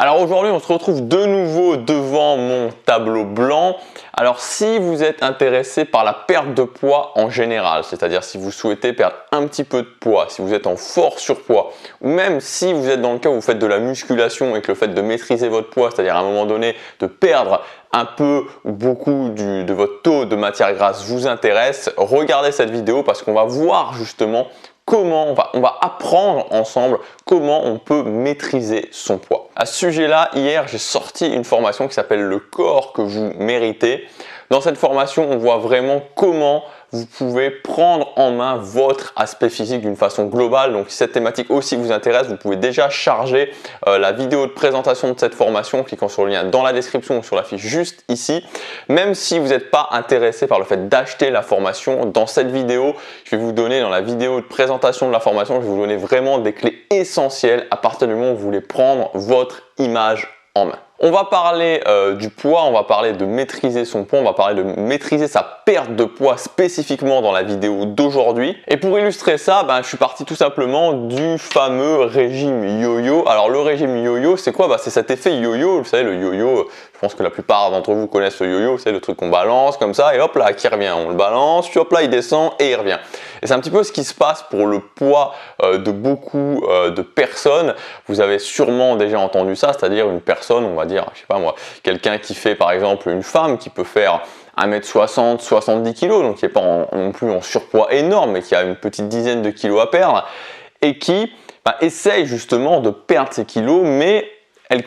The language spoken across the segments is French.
Alors aujourd'hui, on se retrouve de nouveau devant mon tableau blanc. Alors si vous êtes intéressé par la perte de poids en général, c'est-à-dire si vous souhaitez perdre un petit peu de poids, si vous êtes en fort surpoids, ou même si vous êtes dans le cas où vous faites de la musculation et que le fait de maîtriser votre poids, c'est-à-dire à un moment donné de perdre un peu ou beaucoup de votre taux de matière grasse vous intéresse, regardez cette vidéo parce qu'on va voir justement comment on va apprendre ensemble comment on peut maîtriser son poids. À ce sujet-là, hier, j'ai sorti une formation qui s'appelle Le corps que vous méritez. Dans cette formation, on voit vraiment comment vous pouvez prendre en main votre aspect physique d'une façon globale. Donc si cette thématique aussi vous intéresse, vous pouvez déjà charger la vidéo de présentation de cette formation en cliquant sur le lien dans la description ou sur la fiche juste ici. Même si vous n'êtes pas intéressé par le fait d'acheter la formation, dans cette vidéo, je vais vous donner dans la vidéo de présentation de la formation, je vais vous donner vraiment des clés essentielles à partir du moment où vous voulez prendre votre image en main. On va parler du poids, on va parler de maîtriser son poids, on va parler de maîtriser sa perte de poids spécifiquement dans la vidéo d'aujourd'hui. Et pour illustrer ça, je suis parti tout simplement du fameux régime yo-yo. Alors le régime yo-yo, c'est quoi? C'est cet effet yo-yo, vous savez le yo-yo, je pense que la plupart d'entre vous connaissent le yo-yo, c'est le truc qu'on balance comme ça et hop là, qui revient, on le balance, puis hop là, il descend et il revient. Et c'est un petit peu ce qui se passe pour le poids de beaucoup de personnes. Vous avez sûrement déjà entendu ça, c'est-à-dire une personne, on va dire, je sais pas moi, quelqu'un qui fait par exemple une femme qui peut faire 1m60, 70 kg, donc qui n'est pas non plus en surpoids énorme, mais qui a une petite dizaine de kilos à perdre, et qui essaye justement de perdre ses kilos, mais elle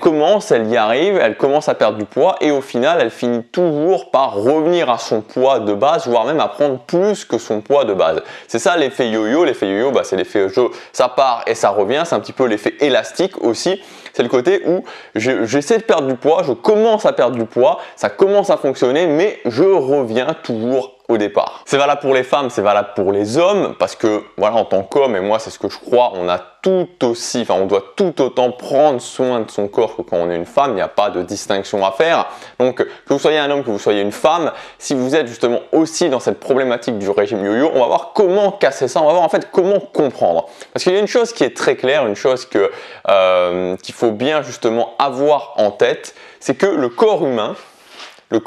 y arrive, elle commence à perdre du poids et au final, elle finit toujours par revenir à son poids de base, voire même à prendre plus que son poids de base. C'est ça l'effet yo-yo. L'effet yo-yo, c'est l'effet ça part et ça revient. C'est un petit peu l'effet élastique aussi. C'est le côté où j'essaie de perdre du poids, je commence à perdre du poids, ça commence à fonctionner, mais je reviens toujours au départ. C'est valable pour les femmes, c'est valable pour les hommes, parce que voilà, en tant qu'homme, et moi c'est ce que je crois, on doit tout autant prendre soin de son corps que quand on est une femme, il n'y a pas de distinction à faire. Donc que vous soyez un homme, que vous soyez une femme, si vous êtes justement aussi dans cette problématique du régime yo-yo, on va voir comment casser ça, on va voir en fait comment comprendre. Parce qu'il y a une chose qui est très claire, une chose qu'il faut bien justement avoir en tête, c'est que le corps humain, le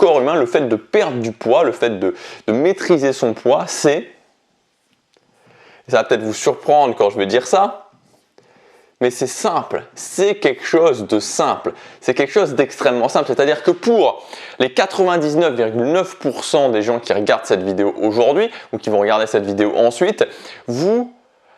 fait de perdre du poids, le fait de maîtriser son poids, ça va peut-être vous surprendre quand je vais dire ça, mais c'est simple, c'est quelque chose de simple, c'est quelque chose d'extrêmement simple. C'est-à-dire que pour les 99,9% des gens qui regardent cette vidéo aujourd'hui ou qui vont regarder cette vidéo ensuite, vous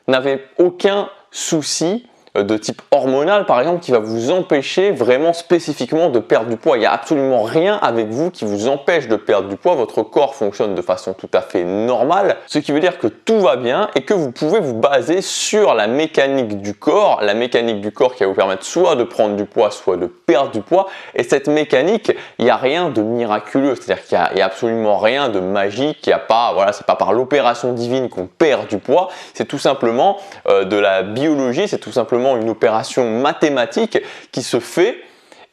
n'avez aucun souci de type hormonal par exemple qui va vous empêcher vraiment spécifiquement de perdre du poids. Il n'y a absolument rien avec vous qui vous empêche de perdre du poids. Votre corps fonctionne de façon tout à fait normale, ce qui veut dire que tout va bien et que vous pouvez vous baser sur la mécanique du corps qui va vous permettre soit de prendre du poids, soit de perdre du poids. Et cette mécanique, il n'y a rien de miraculeux, c'est-à-dire qu'il n'y a absolument rien de magique, il n'y a pas, voilà, c'est pas par l'opération divine qu'on perd du poids, c'est tout simplement de la biologie, c'est tout simplement une opération mathématique qui se fait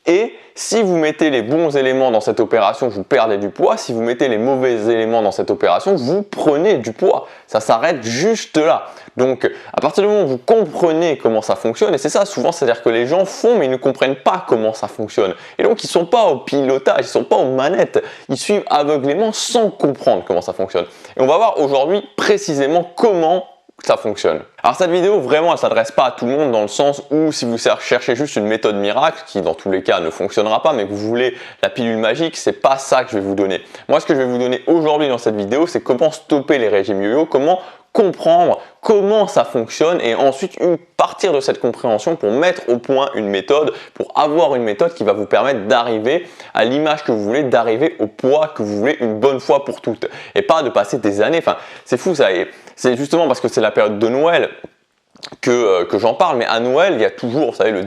et si vous mettez les bons éléments dans cette opération, vous perdez du poids. Si vous mettez les mauvais éléments dans cette opération, vous prenez du poids. Ça s'arrête juste là. Donc, à partir du moment où vous comprenez comment ça fonctionne, et c'est ça souvent, c'est-à-dire que les gens font mais ils ne comprennent pas comment ça fonctionne. Et donc, ils ne sont pas au pilotage, ils ne sont pas aux manettes. Ils suivent aveuglément sans comprendre comment ça fonctionne. Et on va voir aujourd'hui précisément comment ça fonctionne. Alors cette vidéo vraiment elle s'adresse pas à tout le monde dans le sens où si vous cherchez juste une méthode miracle qui dans tous les cas ne fonctionnera pas mais que vous voulez la pilule magique, c'est pas ça que je vais vous donner. Moi ce que je vais vous donner aujourd'hui dans cette vidéo c'est comment stopper les régimes yo-yo, comment comprendre comment ça fonctionne et ensuite partir de cette compréhension pour mettre au point une méthode, pour avoir une méthode qui va vous permettre d'arriver à l'image que vous voulez, d'arriver au poids que vous voulez une bonne fois pour toutes et pas de passer des années, c'est fou ça, et c'est justement parce que c'est la période de Noël que j'en parle, mais à Noël, il y a toujours, vous savez, la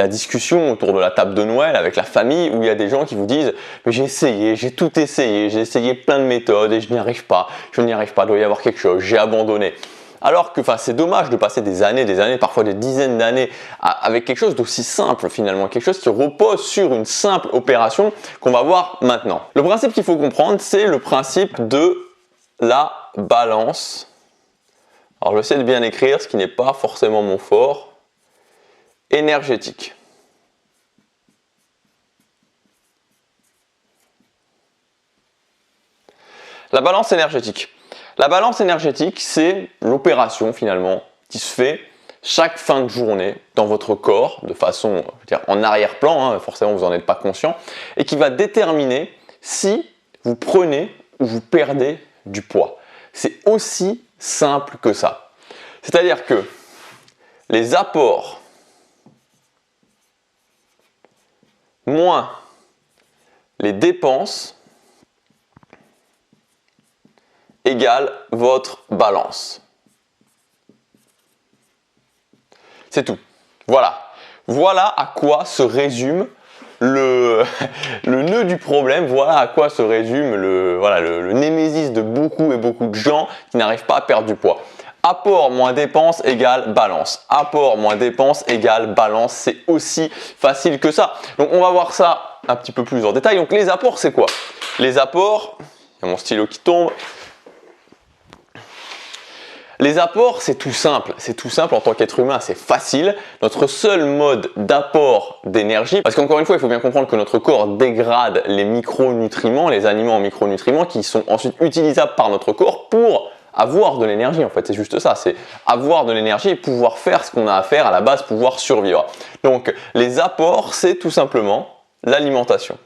discussion autour de la table de Noël avec la famille où il y a des gens qui vous disent « mais j'ai essayé, j'ai tout essayé, j'ai essayé plein de méthodes et je n'y arrive pas, il doit y avoir quelque chose, j'ai abandonné ». Alors que c'est dommage de passer des années, parfois des dizaines d'années avec quelque chose d'aussi simple finalement, quelque chose qui repose sur une simple opération qu'on va voir maintenant. Le principe qu'il faut comprendre, c'est le principe de la balance. Alors j'essaie de bien écrire, ce qui n'est pas forcément mon fort. énergétique. La balance énergétique. La balance énergétique, c'est l'opération finalement qui se fait chaque fin de journée dans votre corps, de façon en arrière-plan, hein, forcément vous n'en êtes pas conscient, et qui va déterminer si vous prenez ou vous perdez du poids. C'est aussi simple que ça. C'est-à-dire que les apports moins les dépenses égale votre balance. C'est tout. Voilà. Voilà à quoi se résume le nœud du problème. Voilà à quoi se résume le némésis de beaucoup et beaucoup de gens qui n'arrivent pas à perdre du poids. Apport moins dépenses égale balance. Apport moins dépenses égale balance. C'est aussi facile que ça. Donc on va voir ça un petit peu plus en détail. Donc les apports, c'est quoi? Les apports, il y a mon stylo qui tombe. Les apports, c'est tout simple en tant qu'être humain, c'est facile. Notre seul mode d'apport d'énergie, parce qu'encore une fois, il faut bien comprendre que notre corps dégrade les micronutriments, les aliments en micronutriments qui sont ensuite utilisables par notre corps pour avoir de l'énergie. En fait, c'est juste ça, c'est avoir de l'énergie et pouvoir faire ce qu'on a à faire à la base, pouvoir survivre. Donc, les apports, c'est tout simplement l'alimentation.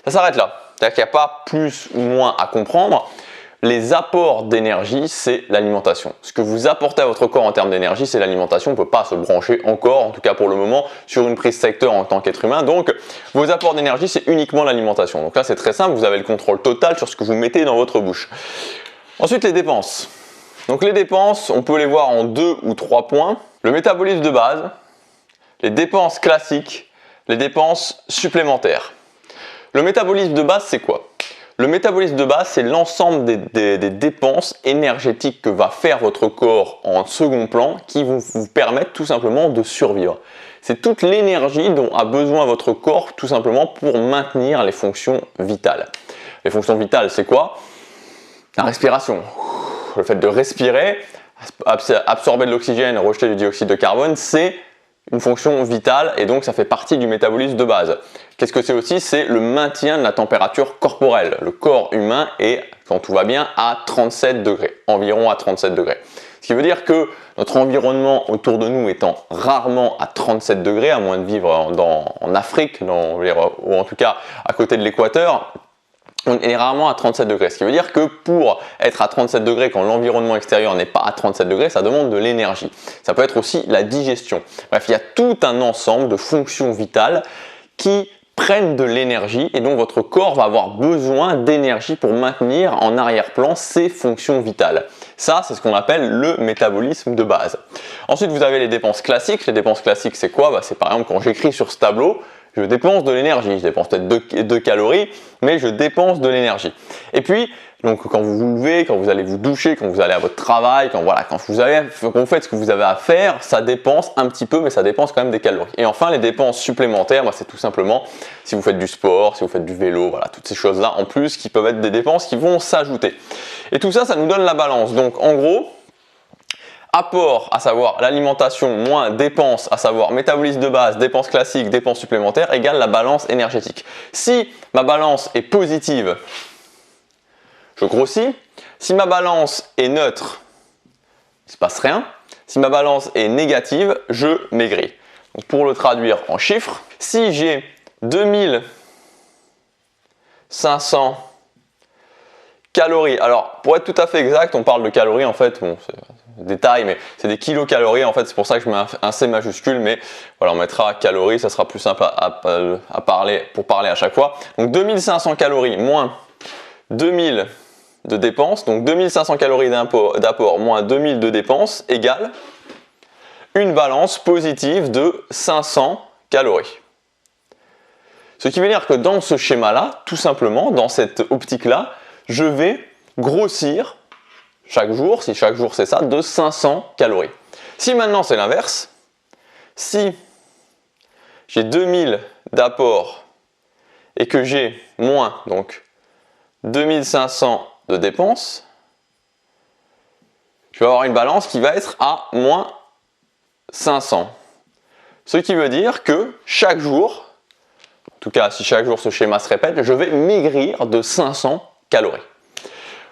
Ça s'arrête là. C'est-à-dire qu'il n'y a pas plus ou moins à comprendre. Les apports d'énergie, c'est l'alimentation. Ce que vous apportez à votre corps en termes d'énergie, c'est l'alimentation. On ne peut pas se brancher encore, en tout cas pour le moment, sur une prise secteur en tant qu'être humain. Donc, vos apports d'énergie, c'est uniquement l'alimentation. Donc là, c'est très simple. Vous avez le contrôle total sur ce que vous mettez dans votre bouche. Ensuite, les dépenses. Donc les dépenses, on peut les voir en 2 ou 3 points. Le métabolisme de base, les dépenses classiques, les dépenses supplémentaires. Le métabolisme de base, c'est quoi? Le métabolisme de base, c'est l'ensemble des dépenses énergétiques que va faire votre corps en second plan qui vont vous permettre tout simplement de survivre. C'est toute l'énergie dont a besoin votre corps tout simplement pour maintenir les fonctions vitales. Les fonctions vitales, c'est quoi? La respiration. Le fait de respirer, absorber de l'oxygène, rejeter du dioxyde de carbone, c'est une fonction vitale et donc ça fait partie du métabolisme de base. Qu'est-ce que c'est aussi? C'est le maintien de la température corporelle. Le corps humain est, quand tout va bien, à 37 degrés, environ à 37 degrés. Ce qui veut dire que notre environnement autour de nous étant rarement à 37 degrés, à moins de vivre en Afrique, ou en tout cas à côté de l'équateur, on est rarement à 37 degrés. Ce qui veut dire que pour être à 37 degrés quand l'environnement extérieur n'est pas à 37 degrés, ça demande de l'énergie. Ça peut être aussi la digestion. Bref, il y a tout un ensemble de fonctions vitales qui prennent de l'énergie et donc votre corps va avoir besoin d'énergie pour maintenir en arrière-plan ces fonctions vitales. Ça, c'est ce qu'on appelle le métabolisme de base. Ensuite, vous avez les dépenses classiques. Les dépenses classiques, c'est quoi? C'est par exemple quand j'écris sur ce tableau, je dépense de l'énergie, je dépense peut-être 2 calories, mais je dépense de l'énergie. Et puis, donc quand vous vous levez, quand vous allez vous doucher, quand vous allez à votre travail, quand vous faites ce que vous avez à faire, ça dépense un petit peu, mais ça dépense quand même des calories. Et enfin, les dépenses supplémentaires, c'est tout simplement si vous faites du sport, si vous faites du vélo, voilà, toutes ces choses-là en plus qui peuvent être des dépenses qui vont s'ajouter. Et tout ça, ça nous donne la balance. Donc en gros, apport, à savoir l'alimentation, moins dépenses, à savoir métabolisme de base, dépenses classiques, dépenses supplémentaires, égale la balance énergétique. Si ma balance est positive, je grossis. Si ma balance est neutre, il ne se passe rien. Si ma balance est négative, je maigris. Donc pour le traduire en chiffres, si j'ai 2500 calories, alors pour être tout à fait exact, on parle de calories en fait, bon, c'est détail, mais c'est des kilocalories en fait, c'est pour ça que je mets un C majuscule, mais voilà, on mettra calories, ça sera plus simple à parler pour parler à chaque fois. Donc 2500 calories moins 2000 de dépenses, donc 2500 calories d'apport moins 2000 de dépenses égale une balance positive de 500 calories. Ce qui veut dire que dans ce schéma-là, tout simplement, dans cette optique-là, je vais grossir chaque jour, si chaque jour c'est ça, de 500 calories. Si maintenant c'est l'inverse, si j'ai 2000 d'apport et que j'ai moins, donc 2500 de dépenses, je vais avoir une balance qui va être à moins 500. Ce qui veut dire que chaque jour, en tout cas si chaque jour ce schéma se répète, je vais maigrir de 500 calories.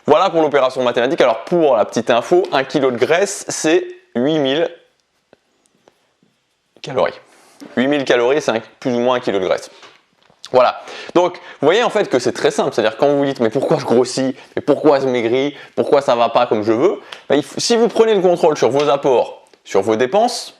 Voilà pour l'opération mathématique. Alors pour la petite info, 1 kg de graisse, c'est 8000 calories. 8000 calories, c'est plus ou moins 1 kg de graisse. Voilà. Donc, vous voyez en fait que c'est très simple. C'est-à-dire quand vous vous dites, mais pourquoi je grossis, mais pourquoi je maigris, pourquoi ça ne va pas comme je veux, ben, si vous prenez le contrôle sur vos apports, sur vos dépenses,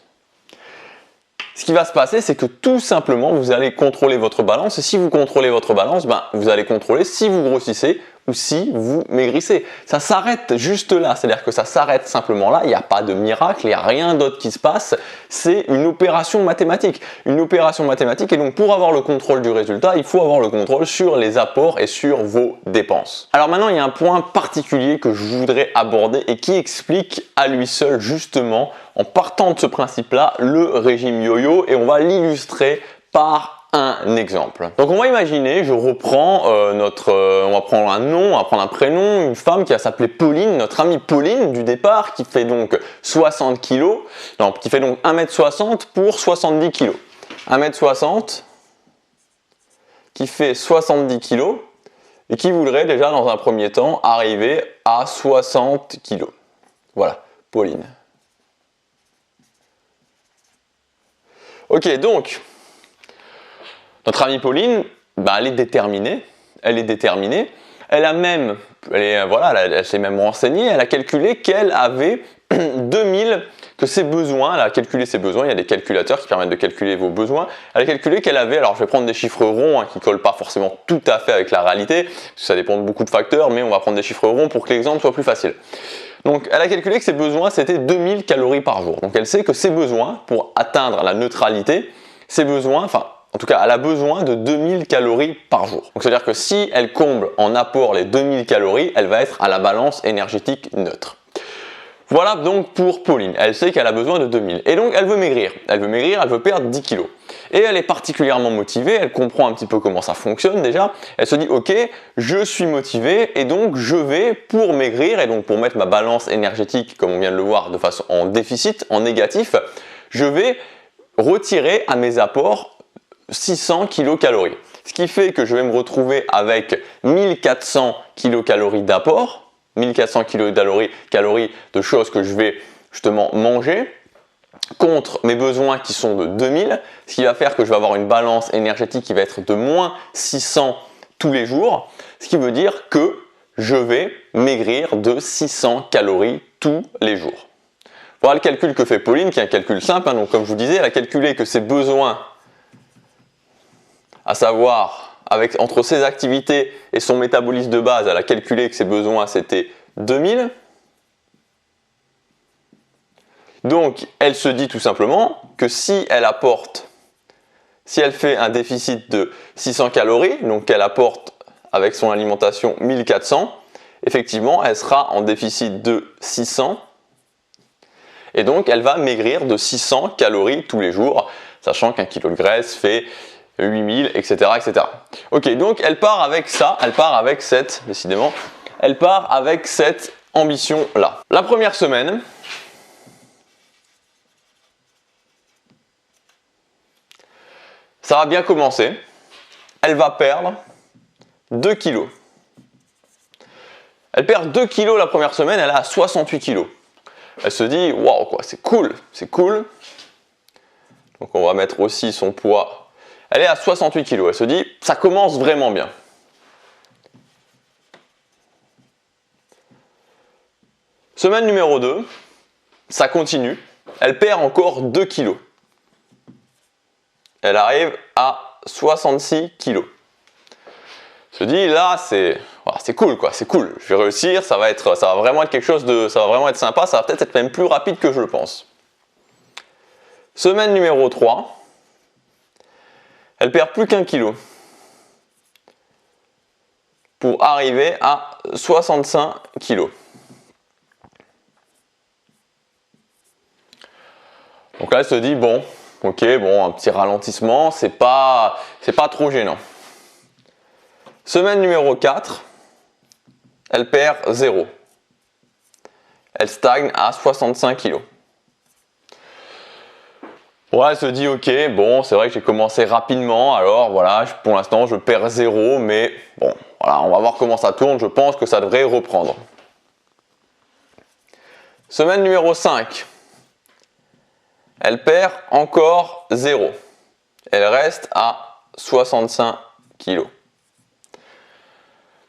ce qui va se passer, c'est que tout simplement, vous allez contrôler votre balance. Et si vous contrôlez votre balance, ben, vous allez contrôler si vous grossissez ou si vous maigrissez. Ça s'arrête juste là, c'est-à-dire que ça s'arrête simplement là, il n'y a pas de miracle, il n'y a rien d'autre qui se passe, c'est une opération mathématique. Une opération mathématique, et donc pour avoir le contrôle du résultat, il faut avoir le contrôle sur les apports et sur vos dépenses. Alors maintenant, il y a un point particulier que je voudrais aborder et qui explique à lui seul justement, en partant de ce principe-là, le régime yo-yo, et on va l'illustrer par un exemple. Donc on va imaginer, je reprends on va prendre un nom, on va prendre un prénom, une femme qui va s'appeler Pauline, notre amie Pauline du départ, qui fait donc 60 kg, non, qui fait donc 1m60 pour 70 kg. 1m60 qui fait 70 kg et qui voudrait déjà dans un premier temps arriver à 60 kg. Voilà, Pauline. Ok, donc notre amie Pauline, bah, elle est déterminée. Elle s'est même renseignée, elle a calculé qu'elle avait 2000, que ses besoins, elle a calculé ses besoins, il y a des calculateurs qui permettent de calculer vos besoins. Elle a calculé qu'elle avait, alors je vais prendre des chiffres ronds qui ne collent pas forcément tout à fait avec la réalité, parce que ça dépend de beaucoup de facteurs, mais on va prendre des chiffres ronds pour que l'exemple soit plus facile. Donc elle a calculé que ses besoins c'était 2000 calories par jour. Donc elle sait que ses besoins, pour atteindre la neutralité, ses besoins, en tout cas, elle a besoin de 2000 calories par jour. Donc, c'est-à-dire que si elle comble en apport les 2000 calories, elle va être à la balance énergétique neutre. Voilà donc pour Pauline. Elle sait qu'elle a besoin de 2000. Et donc, elle veut maigrir. Elle veut perdre 10 kilos. Et elle est particulièrement motivée, elle comprend un petit peu comment ça fonctionne déjà. Elle se dit, ok, je suis motivée et donc je vais, pour maigrir, et donc pour mettre ma balance énergétique, comme on vient de le voir, de façon en déficit, en négatif, je vais retirer à mes apports 600 kilocalories. Ce qui fait que je vais me retrouver avec 1400 kilocalories d'apport, 1400 kilocalories de choses que je vais justement manger, contre mes besoins qui sont de 2000, ce qui va faire que je vais avoir une balance énergétique qui va être de moins 600 tous les jours, ce qui veut dire que je vais maigrir de 600 calories tous les jours. Voilà le calcul que fait Pauline, qui est un calcul simple. Donc comme je vous disais, elle a calculé que ses besoins, à savoir entre ses activités et son métabolisme de base, elle a calculé que ses besoins c'était 2000. Donc elle se dit tout simplement que si elle fait un déficit de 600 calories, donc qu'elle apporte avec son alimentation 1400, effectivement elle sera en déficit de 600 et donc elle va maigrir de 600 calories tous les jours, sachant qu'un kilo de graisse fait 8000, etc., etc. Ok, donc elle part avec ça, elle part avec cette ambition-là. La première semaine, ça va bien commencer. Elle va perdre 2 kilos. Elle perd 2 kilos la première semaine, elle est à 68 kilos. Elle se dit, waouh, quoi, c'est cool. Donc on va mettre aussi son poids. Elle est à 68 kg. Elle se dit, ça commence vraiment bien. Semaine numéro 2, ça continue. Elle perd encore 2 kg. Elle arrive à 66 kg. Elle se dit, là, c'est cool, quoi. C'est cool. Je vais réussir. Ça va vraiment être quelque chose ça va vraiment être sympa. Ça va peut-être être même plus rapide que je le pense. Semaine numéro 3. Elle perd plus qu'1 kilo pour arriver à 65 kg. Donc là, elle se dit, bon, ok, un petit ralentissement, c'est pas trop gênant. Semaine numéro 4, elle perd 0. elle stagne à 65 kg. Bon, elle se dit ok, bon, c'est vrai que j'ai commencé rapidement, alors voilà, pour l'instant je perds 0, mais bon, voilà, on va voir comment ça tourne, je pense que ça devrait reprendre. Semaine numéro 5, elle perd encore 0, elle reste à 65 kg.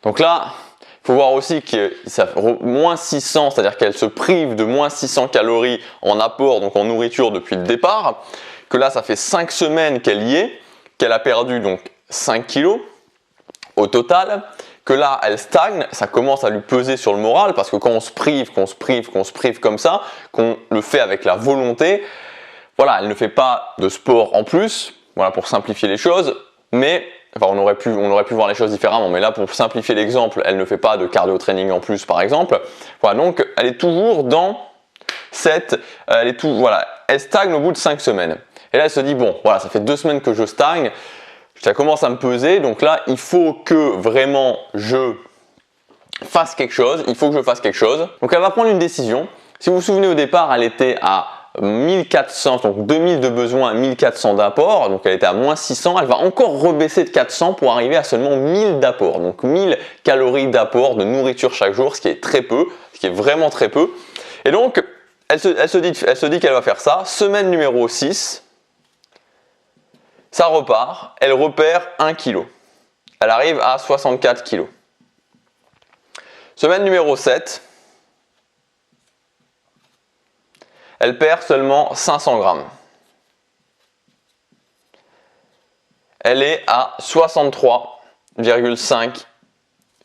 Donc là, il faut voir aussi que ça moins 600, c'est-à-dire qu'elle se prive de moins 600 calories en apport, donc en nourriture depuis le départ, que là ça fait 5 semaines qu'elle y est, qu'elle a perdu donc 5 kg au total, que là elle stagne, ça commence à lui peser sur le moral, parce que quand on se prive comme ça, qu'on le fait avec la volonté, voilà, elle ne fait pas de sport en plus, voilà pour simplifier les choses, mais enfin, on aurait pu voir les choses différemment, mais là, pour simplifier l'exemple, elle ne fait pas de cardio training en plus, par exemple. Voilà, donc elle est toujours dans cette, elle stagne au bout de 5 semaines. Et là, elle se dit bon, voilà, ça fait 2 semaines que je stagne, ça commence à me peser, donc là, il faut que vraiment je fasse quelque chose. Donc elle va prendre une décision. Si vous vous souvenez au départ, elle était à 1400, donc 2000 de besoin, 1400 d'apport, donc elle était à moins 600, elle va encore rebaisser de 400 pour arriver à seulement 1000 d'apport, donc 1000 calories d'apport de nourriture chaque jour, ce qui est très peu, ce qui est vraiment très peu. Et donc, elle se dit qu'elle va faire ça. Semaine numéro 6, ça repart, elle repère 1 kg. Elle arrive à 64 kg. Semaine numéro 7, elle perd seulement 500 grammes. Elle est à 63,5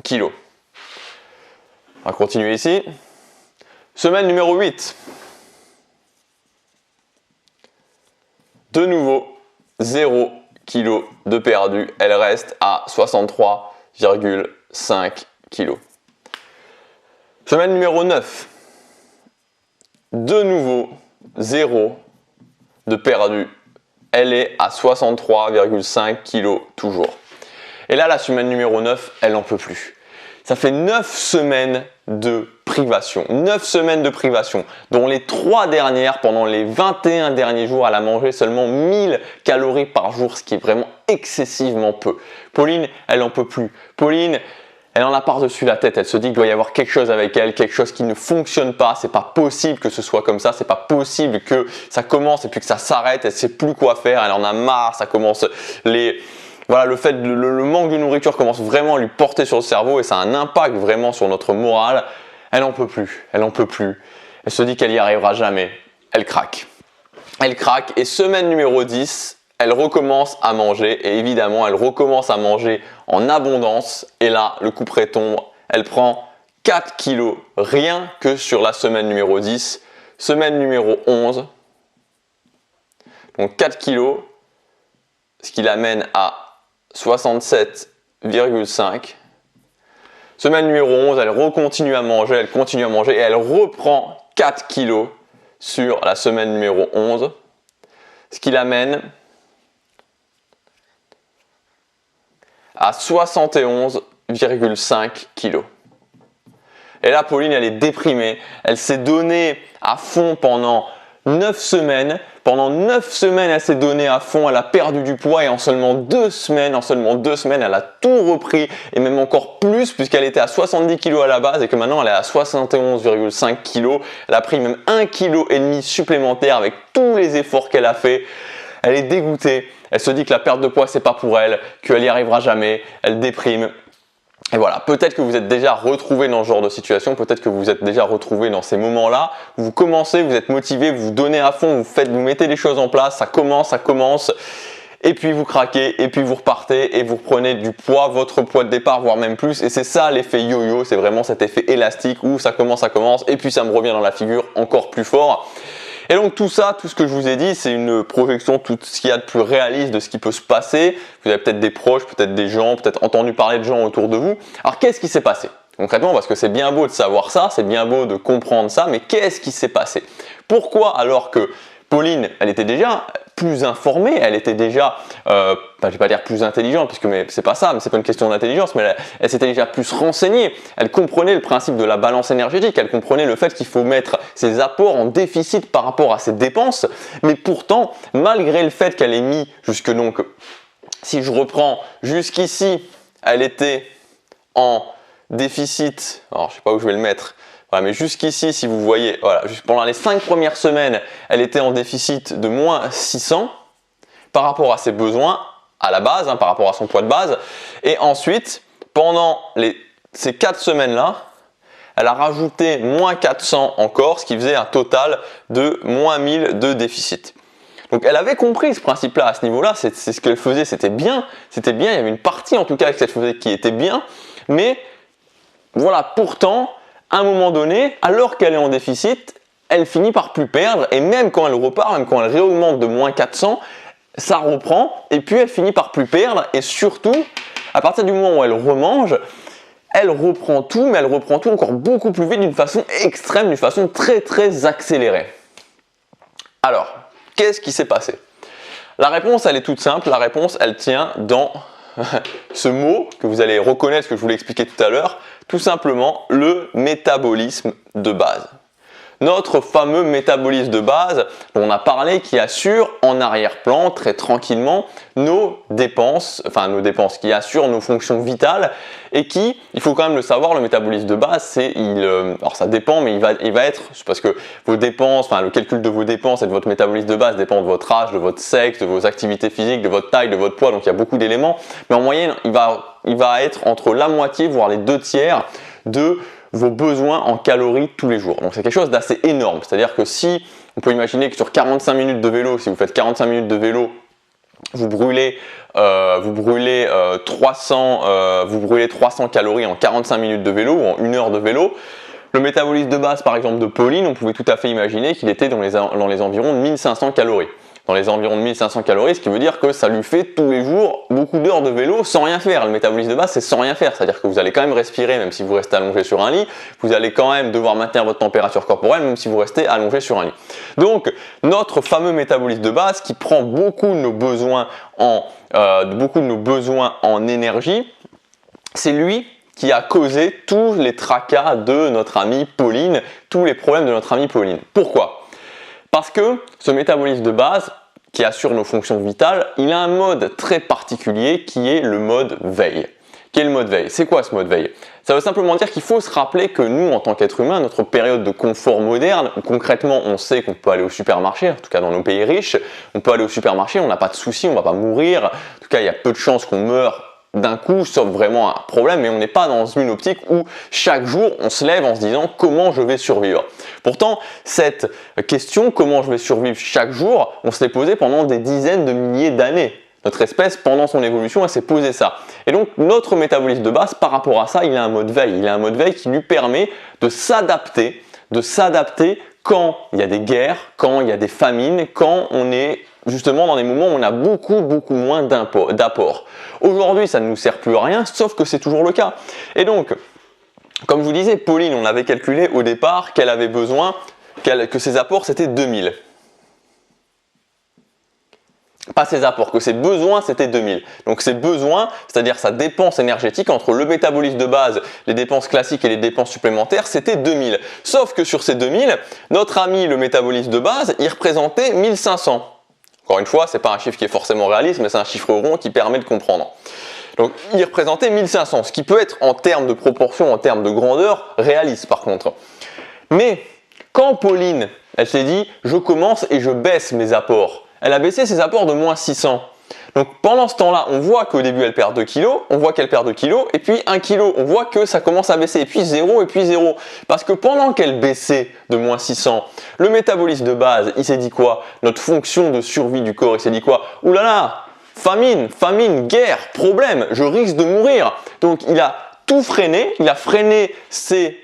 kg. On va continuer ici. Semaine numéro 8. De nouveau, 0 kg de perdu. Elle reste à 63,5 kg. Semaine numéro 9. De nouveau, 0 de perdu. Elle est à 63,5 kg toujours. Et là, la semaine numéro 9, elle n'en peut plus. Ça fait 9 semaines de privation. 9 semaines de privation, dont les 3 dernières, pendant les 21 derniers jours, elle a mangé seulement 1000 calories par jour, ce qui est vraiment excessivement peu. Pauline, elle n'en peut plus. Pauline, elle en a par-dessus la tête, elle se dit qu'il doit y avoir quelque chose avec elle, quelque chose qui ne fonctionne pas, c'est pas possible que ce soit comme ça, c'est pas possible que ça commence et puis que ça s'arrête, elle sait plus quoi faire, elle en a marre, ça commence voilà, le manque de nourriture commence vraiment à lui porter sur le cerveau et ça a un impact vraiment sur notre morale. Elle n'en peut plus, elle n'en peut plus. Elle se dit qu'elle n'y arrivera jamais, elle craque. Elle craque et semaine numéro 10, elle recommence à manger et évidemment elle recommence à manger en abondance et là le couperet tombe, elle prend 4 kilos rien que sur la semaine numéro 10, semaine numéro 11, donc 4 kilos, ce qui l'amène à 67,5. Semaine numéro 11, elle recontinue à manger, elle continue à manger et elle reprend 4 kilos sur la semaine numéro 11, ce qui l'amène à 71,5 kg. Et là, Pauline, elle est déprimée. Elle s'est donnée à fond pendant 9 semaines. Pendant 9 semaines, elle s'est donnée à fond. Elle a perdu du poids et en seulement 2 semaines, elle a tout repris et même encore plus puisqu'elle était à 70 kg à la base et que maintenant elle est à 71,5 kg. Elle a pris même 1,5 kg supplémentaire avec tous les efforts qu'elle a fait. Elle est dégoûtée. Elle se dit que la perte de poids, c'est pas pour elle, qu'elle n'y arrivera jamais. Elle déprime. Et voilà, peut-être que vous êtes déjà retrouvé dans ce genre de situation, peut-être que vous êtes déjà retrouvé dans ces moments-là, où vous commencez, vous êtes motivé, vous vous donnez à fond, vous mettez les choses en place, ça commence, et puis vous craquez, et puis vous repartez, et vous reprenez du poids, votre poids de départ, voire même plus, et c'est ça l'effet yo-yo, c'est vraiment cet effet élastique où ça commence, et puis ça me revient dans la figure encore plus fort. Et donc tout ça, tout ce que je vous ai dit, c'est une projection, tout ce qu'il y a de plus réaliste de ce qui peut se passer. Vous avez peut-être des proches, peut-être des gens, peut-être entendu parler de gens autour de vous. Alors qu'est-ce qui s'est passé concrètement? Parce que c'est bien beau de savoir ça, c'est bien beau de comprendre ça, mais qu'est-ce qui s'est passé? Pourquoi alors que Pauline, elle était déjà plus informée, elle était déjà, je vais pas dire plus intelligente, puisque c'est pas ça, mais c'est pas une question d'intelligence, mais elle s'était déjà plus renseignée, elle comprenait le principe de la balance énergétique, elle comprenait le fait qu'il faut mettre ses apports en déficit par rapport à ses dépenses, mais pourtant, malgré le fait qu'elle ait mis jusque donc, si je reprends jusqu'ici, elle était en déficit, alors je sais pas où je vais le mettre, voilà, mais jusqu'ici, si vous voyez, voilà, pendant les 5 premières semaines, elle était en déficit de moins 600 par rapport à ses besoins à la base, par rapport à son poids de base. Et ensuite, pendant ces 4 semaines-là, elle a rajouté moins 400 encore, ce qui faisait un total de moins 1000 de déficit. Donc elle avait compris ce principe-là à ce niveau-là, c'est ce qu'elle faisait, c'était bien, il y avait une partie en tout cas qu'elle faisait qui était bien, mais voilà, pourtant, à un moment donné, alors qu'elle est en déficit, elle finit par plus perdre, et même quand elle repart, même quand elle réaugmente de moins 400, ça reprend, et puis elle finit par plus perdre, et surtout, à partir du moment où elle remange, elle reprend tout, mais elle reprend tout encore beaucoup plus vite, d'une façon extrême, d'une façon très très accélérée. Alors, qu'est-ce qui s'est passé? La réponse, elle est toute simple, la réponse, elle tient dans ce mot que vous allez reconnaître, ce que je vous l'ai expliqué tout à l'heure, tout simplement le métabolisme de base. Notre fameux métabolisme de base dont on a parlé, qui assure en arrière-plan très tranquillement nos dépenses, qui assure nos fonctions vitales, et qui, il faut quand même le savoir, le métabolisme de base, alors ça dépend, mais il va être, parce que vos dépenses, le calcul de vos dépenses et de votre métabolisme de base dépend de votre âge, de votre sexe, de vos activités physiques, de votre taille, de votre poids, donc il y a beaucoup d'éléments, mais en moyenne, il va être entre la moitié, voire les 2/3 de vos besoins en calories tous les jours. Donc c'est quelque chose d'assez énorme, c'est-à-dire que si, on peut imaginer que sur 45 minutes de vélo, si vous faites 45 minutes de vélo, vous brûlez 300 calories en 45 minutes de vélo ou en 1 heure de vélo. Le métabolisme de base par exemple de Pauline, on pouvait tout à fait imaginer qu'il était dans les environs de 1500 calories. Dans les environs de 1500 calories, ce qui veut dire que ça lui fait tous les jours beaucoup d'heures de vélo sans rien faire. Le métabolisme de base, c'est sans rien faire, c'est-à-dire que vous allez quand même respirer, même si vous restez allongé sur un lit, vous allez quand même devoir maintenir votre température corporelle, même si vous restez allongé sur un lit. Donc, notre fameux métabolisme de base qui prend beaucoup de nos besoins en énergie, c'est lui qui a causé tous les tracas de notre amie Pauline, tous les problèmes de notre amie Pauline. Pourquoi ? Parce que ce métabolisme de base, qui assure nos fonctions vitales, il a un mode très particulier qui est le mode veille. Quel est le mode veille? C'est quoi ce mode veille? Ça veut simplement dire qu'il faut se rappeler que nous, en tant qu'êtres humains, notre période de confort moderne, concrètement, on sait qu'on peut aller au supermarché, en tout cas dans nos pays riches, on peut aller au supermarché, on n'a pas de soucis, on ne va pas mourir, en tout cas il y a peu de chances qu'on meure d'un coup, sauf vraiment un problème, mais on n'est pas dans une optique où chaque jour on se lève en se disant comment je vais survivre. Pourtant, cette question, comment je vais survivre chaque jour, on se l'est posé pendant des dizaines de milliers d'années. Notre espèce, pendant son évolution, elle s'est posé ça. Et donc, notre métabolisme de base, par rapport à ça, il a un mode veille. Il a un mode veille qui lui permet de s'adapter quand il y a des guerres, quand il y a des famines, quand on est justement dans des moments où on a beaucoup moins d'apport. Aujourd'hui, ça ne nous sert plus à rien, sauf que c'est toujours le cas. Et donc, comme je vous disais, Pauline, on avait calculé au départ qu'elle avait besoin, que ses apports c'était 2000. Pas ses apports, que ses besoins c'était 2000. Donc ses besoins, c'est-à-dire sa dépense énergétique entre le métabolisme de base, les dépenses classiques et les dépenses supplémentaires, c'était 2000. Sauf que sur ces 2000, notre ami le métabolisme de base, il représentait 1500. Encore une fois, ce n'est pas un chiffre qui est forcément réaliste, mais c'est un chiffre rond qui permet de comprendre. Donc il représentait 1500, ce qui peut être en termes de proportion, en termes de grandeur, réaliste par contre. Mais quand Pauline, elle s'est dit « je commence et je baisse mes apports », elle a baissé ses apports de moins 600. Donc pendant ce temps-là, on voit qu'au début elle perd 2 kg, on voit qu'elle perd 2 kg, et puis 1 kg, on voit que ça commence à baisser, et puis 0, et puis 0. Parce que pendant qu'elle baissait de moins 600, le métabolisme de base, il s'est dit quoi? Notre fonction de survie du corps, il s'est dit quoi? Ouh là là, famine, guerre, problème, je risque de mourir. Donc il a tout freiné, il a freiné ses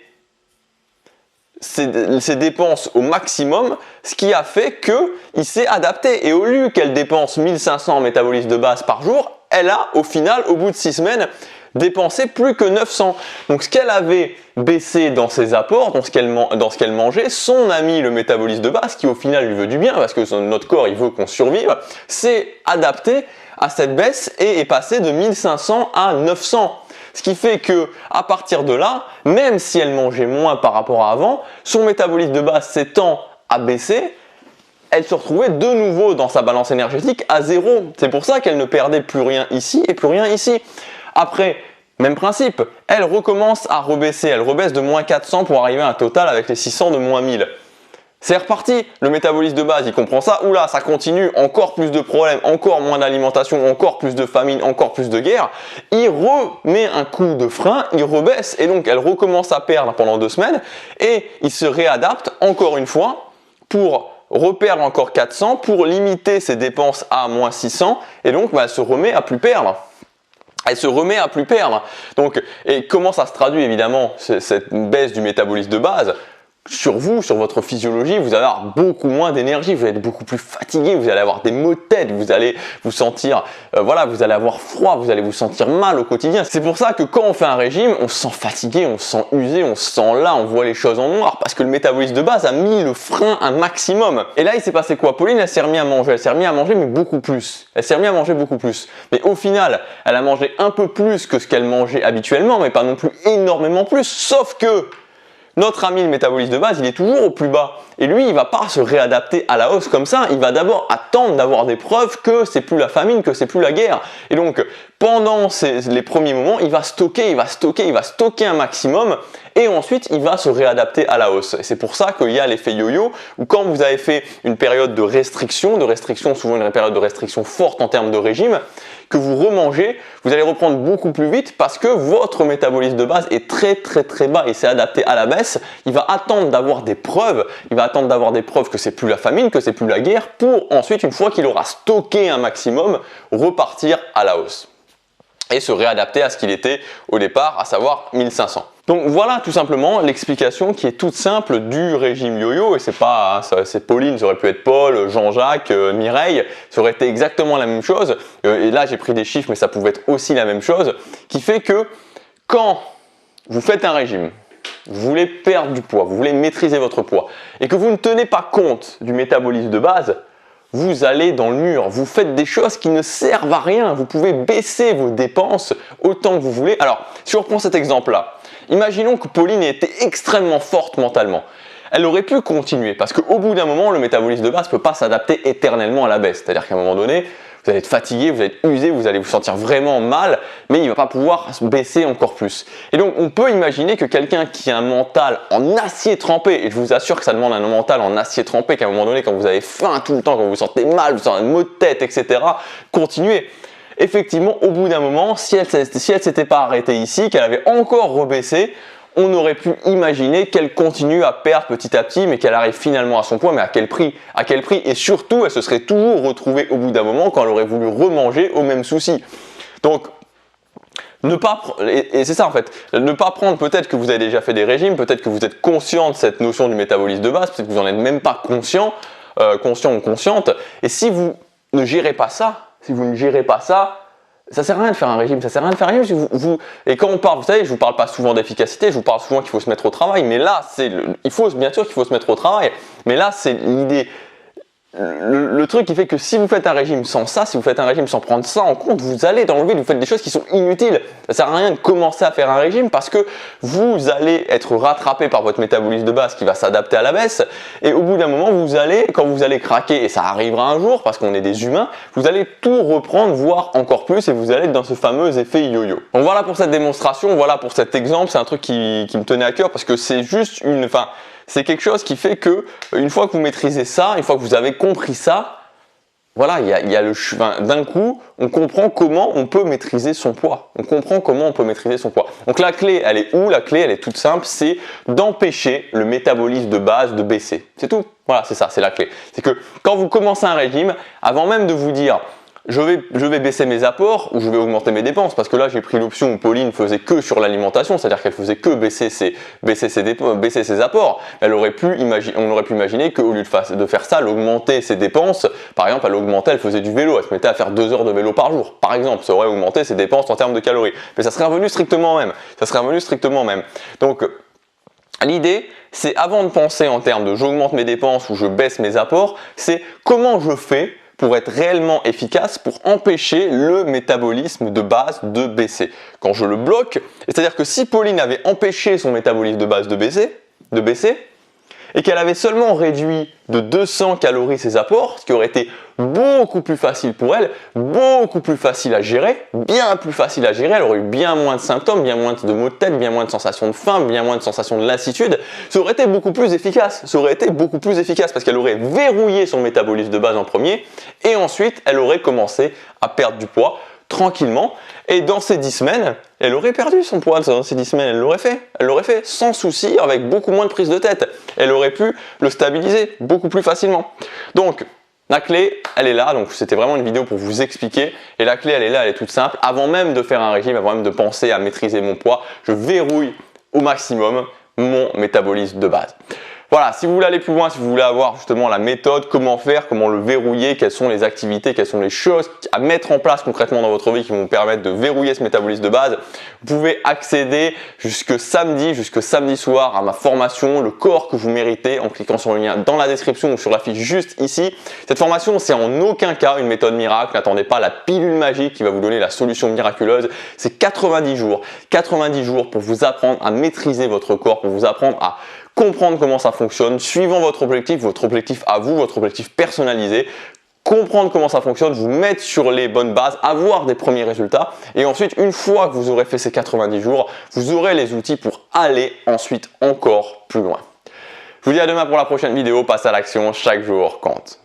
dépenses au maximum, ce qui a fait qu'il s'est adapté. Et au lieu qu'elle dépense 1500 en métabolisme de base par jour, elle a au final, au bout de 6 semaines, dépensait plus que 900. Donc ce qu'elle avait baissé dans ses apports, dans ce qu'elle mangeait, son ami le métabolisme de base, qui au final lui veut du bien, parce que notre corps il veut qu'on survive, s'est adapté à cette baisse et est passé de 1500 à 900. Ce qui fait que à partir de là, même si elle mangeait moins par rapport à avant, son métabolisme de base s'étant abaissé, elle se retrouvait de nouveau dans sa balance énergétique à zéro. C'est pour ça qu'elle ne perdait plus rien ici et plus rien ici. Après, même principe, elle recommence à rebaisser. Elle rebaisse de moins 400 pour arriver à un total avec les 600 de moins 1000. C'est reparti, le métabolisme de base, il comprend ça. Oula, ça continue, encore plus de problèmes, encore moins d'alimentation, encore plus de famine, encore plus de guerre. Il remet un coup de frein, il rebaisse et donc elle recommence à perdre pendant 2 semaines et il se réadapte encore une fois pour reperdre encore 400 pour limiter ses dépenses à moins 600 et donc elle se remet à plus perdre. Elle se remet à plus perdre. Donc, et comment ça se traduit évidemment cette baisse du métabolisme de base? Sur vous, sur votre physiologie, vous allez avoir beaucoup moins d'énergie, vous allez être beaucoup plus fatigué, vous allez avoir des maux de tête, vous allez vous sentir, vous allez avoir froid, vous allez vous sentir mal au quotidien. C'est pour ça que quand on fait un régime, on se sent fatigué, on se sent usé, on se sent là, on voit les choses en noir parce que le métabolisme de base a mis le frein un maximum. Et là, il s'est passé quoi? Pauline, elle s'est remise à manger, mais beaucoup plus. Elle s'est remise à manger beaucoup plus. Mais au final, elle a mangé un peu plus que ce qu'elle mangeait habituellement, mais pas non plus énormément plus, sauf que notre ami le métabolisme de base, il est toujours au plus bas. Et lui, il va pas se réadapter à la hausse comme ça. Il va d'abord attendre d'avoir des preuves que c'est plus la famine, que c'est plus la guerre. Et donc, pendant les premiers moments, il va stocker un maximum. Et ensuite, il va se réadapter à la hausse. Et c'est pour ça qu'il y a l'effet yo-yo, où quand vous avez fait une période de restriction, souvent une période de restriction forte en termes de régime, que vous remangez, vous allez reprendre beaucoup plus vite parce que votre métabolisme de base est très bas et s'est adapté à la baisse. Il va attendre d'avoir des preuves, que c'est plus la famine, que c'est plus la guerre, pour ensuite, une fois qu'il aura stocké un maximum, repartir à la hausse et se réadapter à ce qu'il était au départ, à savoir 1500. Donc voilà tout simplement l'explication qui est toute simple du régime yo-yo, et c'est Pauline, ça aurait pu être Paul, Jean-Jacques, Mireille, ça aurait été exactement la même chose, et là j'ai pris des chiffres mais ça pouvait être aussi la même chose, qui fait que quand vous faites un régime, vous voulez perdre du poids, vous voulez maîtriser votre poids, et que vous ne tenez pas compte du métabolisme de base, vous allez dans le mur, vous faites des choses qui ne servent à rien, vous pouvez baisser vos dépenses autant que vous voulez. Alors, si on reprend cet exemple-là, imaginons que Pauline ait été extrêmement forte mentalement. Elle aurait pu continuer parce qu'au bout d'un moment, le métabolisme de base ne peut pas s'adapter éternellement à la baisse. C'est-à-dire qu'à un moment donné, vous allez être fatigué, vous allez être usé, vous allez vous sentir vraiment mal, mais il ne va pas pouvoir baisser encore plus. Et donc, on peut imaginer que quelqu'un qui a un mental en acier trempé, et je vous assure que ça demande un mental en acier trempé, qu'à un moment donné, quand vous avez faim tout le temps, quand vous vous sentez mal, vous sentez un maux de tête, etc., continuez. Effectivement, au bout d'un moment, si elle s'était pas arrêtée ici, qu'elle avait encore rebaissé, on aurait pu imaginer qu'elle continue à perdre petit à petit, mais qu'elle arrive finalement à son poids, mais à quel prix? À quel prix? Et surtout, elle se serait toujours retrouvée au bout d'un moment quand elle aurait voulu remanger au même souci. Donc, et c'est ça en fait, ne pas prendre, peut-être que vous avez déjà fait des régimes, peut-être que vous êtes conscient de cette notion du métabolisme de base, peut-être que vous n'en êtes même pas conscient ou consciente, et si vous ne gérez pas ça, ça sert à rien de faire un régime, et quand on parle, vous savez, je vous parle pas souvent d'efficacité, je vous parle souvent qu'il faut se mettre au travail, mais là, bien sûr qu'il faut se mettre au travail, mais là, c'est l'idée, le truc qui fait que si vous faites un régime sans ça, si vous faites un régime sans prendre ça en compte, vous allez dans le vide, vous faites des choses qui sont inutiles. Ça sert à rien de commencer à faire un régime parce que vous allez être rattrapé par votre métabolisme de base qui va s'adapter à la baisse, et au bout d'un moment, quand vous allez craquer, et ça arrivera un jour parce qu'on est des humains, vous allez tout reprendre, voire encore plus, et vous allez être dans ce fameux effet yo-yo. Donc voilà pour cette démonstration, voilà pour cet exemple, c'est un truc qui me tenait à cœur parce que c'est juste c'est quelque chose qui fait que une fois que vous maîtrisez ça, une fois que vous avez compris ça, voilà, d'un coup, on comprend comment on peut maîtriser son poids. Donc la clé, elle est où? La clé, elle est toute simple, c'est d'empêcher le métabolisme de base de baisser. C'est tout. Voilà, c'est ça, c'est la clé. C'est que quand vous commencez un régime, avant même de vous dire je vais baisser mes apports ou je vais augmenter mes dépenses, parce que là j'ai pris l'option où Pauline faisait que sur l'alimentation, c'est-à-dire qu'elle faisait que baisser ses apports. On aurait pu imaginer qu'au lieu de faire ça, elle augmentait ses dépenses. Par exemple, elle faisait du vélo, elle se mettait à faire 2 heures de vélo par jour, par exemple. Ça aurait augmenté ses dépenses en termes de calories, mais ça serait revenu strictement même. Donc l'idée, c'est avant de penser en termes de j'augmente mes dépenses ou je baisse mes apports, c'est comment je fais pour être réellement efficace, pour empêcher le métabolisme de base de baisser. Quand je le bloque, c'est-à-dire que si Pauline avait empêché son métabolisme de base de baisser, et qu'elle avait seulement réduit de 200 calories ses apports, ce qui aurait été beaucoup plus facile pour elle, beaucoup plus facile à gérer, bien plus facile à gérer, elle aurait eu bien moins de symptômes, bien moins de maux de tête, bien moins de sensations de faim, bien moins de sensations de lassitude, ça aurait été beaucoup plus efficace, parce qu'elle aurait verrouillé son métabolisme de base en premier, et ensuite elle aurait commencé à perdre du poids tranquillement, et dans ces 10 semaines, elle aurait perdu son poids. Dans ces 10 semaines, elle l'aurait fait sans souci, avec beaucoup moins de prise de tête. Elle aurait pu le stabiliser beaucoup plus facilement. Donc, la clé, elle est là. Donc, c'était vraiment une vidéo pour vous expliquer. Et la clé, elle est là, elle est toute simple. Avant même de faire un régime, avant même de penser à maîtriser mon poids, je verrouille au maximum mon métabolisme de base. Voilà, si vous voulez aller plus loin, si vous voulez avoir justement la méthode, comment faire, comment le verrouiller, quelles sont les activités, quelles sont les choses à mettre en place concrètement dans votre vie qui vont vous permettre de verrouiller ce métabolisme de base, vous pouvez accéder jusque samedi soir à ma formation, le corps que vous méritez, en cliquant sur le lien dans la description ou sur la fiche juste ici. Cette formation, c'est en aucun cas une méthode miracle, n'attendez pas la pilule magique qui va vous donner la solution miraculeuse. C'est 90 jours pour vous apprendre à maîtriser votre corps, pour vous apprendre à comprendre comment ça fonctionne, suivant votre objectif à vous, votre objectif personnalisé, comprendre comment ça fonctionne, vous mettre sur les bonnes bases, avoir des premiers résultats et ensuite, une fois que vous aurez fait ces 90 jours, vous aurez les outils pour aller ensuite encore plus loin. Je vous dis à demain pour la prochaine vidéo, passe à l'action, chaque jour compte.